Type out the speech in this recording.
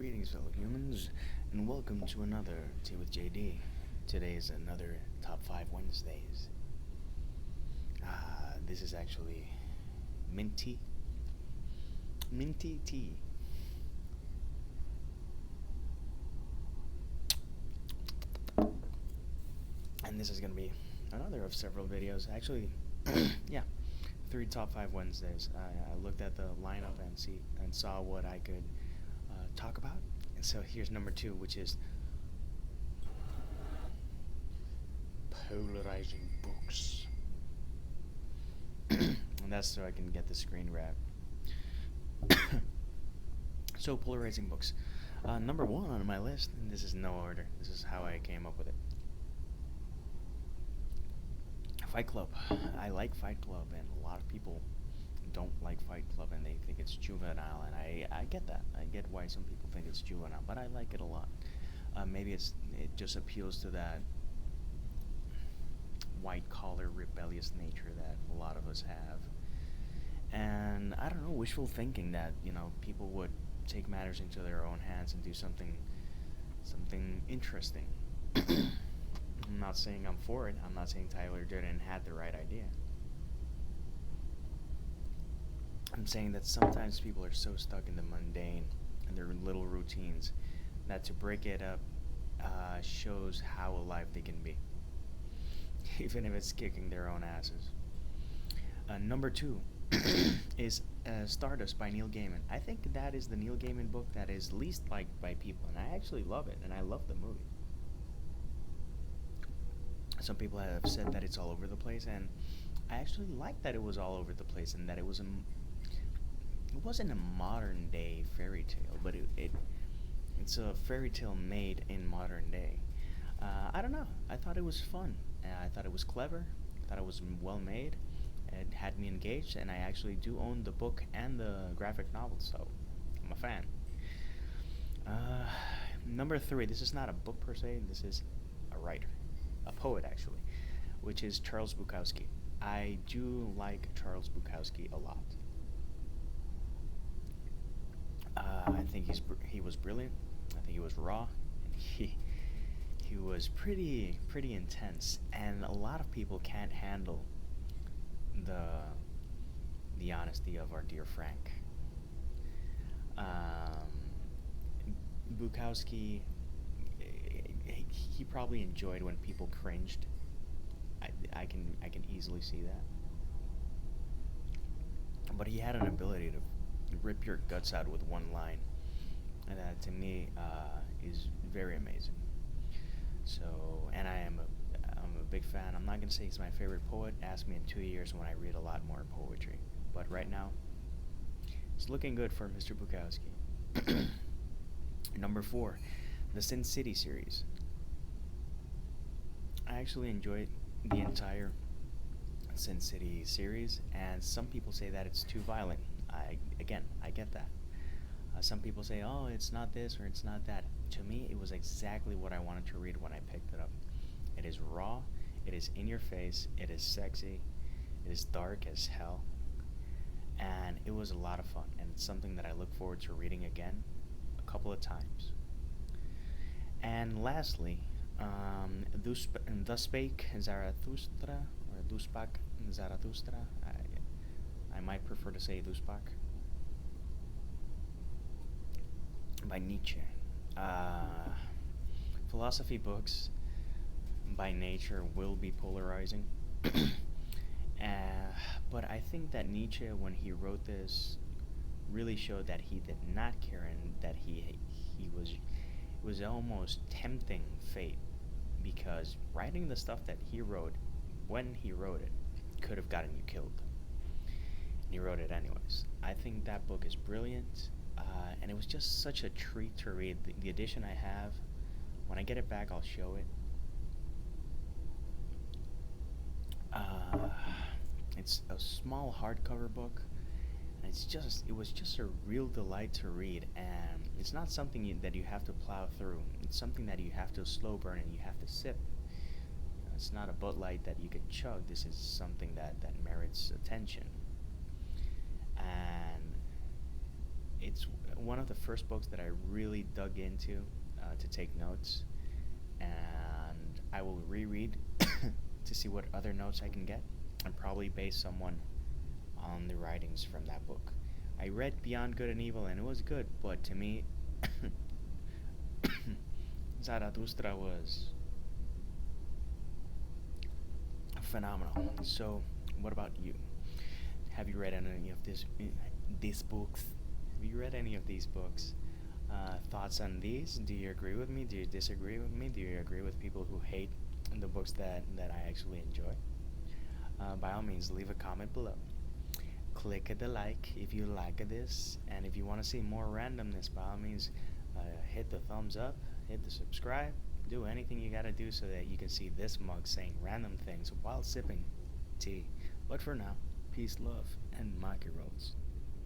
Greetings, fellow humans, and welcome to another Tea with JD. Today is another Top 5 Wednesdays. This is actually minty tea. And this is going to be another of several videos. Actually, yeah, 3 Top 5 Wednesdays. I looked at the lineup and saw what I could talk about. And so here's number 2, which is Polarizing Books. And that's so I can get the screen grab. So, Polarizing Books. Number 1 on my list, and this is no order. This is how I came up with it. Fight Club. I like Fight Club, and a lot of people don't like Fight Club, and they think it's juvenile, and I get that. I get why some people think it's juvenile, but I like it a lot. Maybe it just appeals to that white-collar, rebellious nature that a lot of us have. And I don't know, wishful thinking that, people would take matters into their own hands and do something interesting. I'm not saying I'm for it. I'm not saying Tyler Durden had the right idea. I'm saying that sometimes people are so stuck in the mundane and their little routines that to break it up shows how alive they can be, even if it's kicking their own asses. Number 2 is Stardust by Neil Gaiman. I think that is the Neil Gaiman book that is least liked by people, and I actually love it, and I love the movie. Some people have said that it's all over the place, and I actually like that it was all over the place, and that it wasn't a modern day fairy tale, but it's a fairy tale made in modern day. I don't know. I thought it was fun. I thought it was clever. I thought it was well made. It had me engaged, and I actually do own the book and the graphic novel, so I'm a fan. Number 3. This is not a book per se. This is a writer, a poet actually, which is Charles Bukowski. I do like Charles Bukowski a lot. I think he was brilliant. I think he was raw, and he was pretty intense. And a lot of people can't handle the honesty of our dear Frank. Bukowski, he probably enjoyed when people cringed. I can easily see that. But he had an ability to rip your guts out with one line, and that to me is very amazing. So, and I'm a big fan. I'm not gonna say he's my favorite poet. Ask me in 2 years when I read a lot more poetry. But right now, it's looking good for Mr. Bukowski. Number 4, the Sin City series. I actually enjoyed the entire Sin City series, and some people say that it's too violent. I get that. Some people say, oh, it's not this or it's not that. To me, it was exactly what I wanted to read when I picked it up. It is raw, it is in your face, it is sexy, it is dark as hell, and it was a lot of fun, and it's something that I look forward to reading again a couple of times. And lastly, the Spake Zarathustra, or Duspak Zarathustra. I might prefer to say Duspak, by Nietzsche. Philosophy books by nature will be polarizing. But I think that Nietzsche, when he wrote this, really showed that he did not care, and that he was almost tempting fate, because writing the stuff that he wrote, when he wrote it, could have gotten you killed. And he wrote it anyways. I think that book is brilliant, and it was just such a treat to read. The edition I have, when I get it back, I'll show it. It's a small hardcover book, and it was just a real delight to read, and it's not something that you have to plow through. It's something that you have to slow burn and you have to sip. It's not a Bud Light that you can chug. This is something that merits attention. And It's one of the first books that I really dug into to take notes, and I will reread to see what other notes I can get, and probably base someone on the writings from that book. I read Beyond Good and Evil, and it was good, but to me, Zarathustra was phenomenal. So, what about you? Have you read any of these books? Have you read any of these books? Thoughts on these? Do you agree with me? Do you disagree with me? Do you agree with people who hate the books that I actually enjoy? By all means, leave a comment below. Click the like if you like this, and if you want to see more randomness, by all means, hit the thumbs up, hit the subscribe, do anything you gotta do so that you can see this mug saying random things while sipping tea. But for now, peace, love, and Mikey rolls.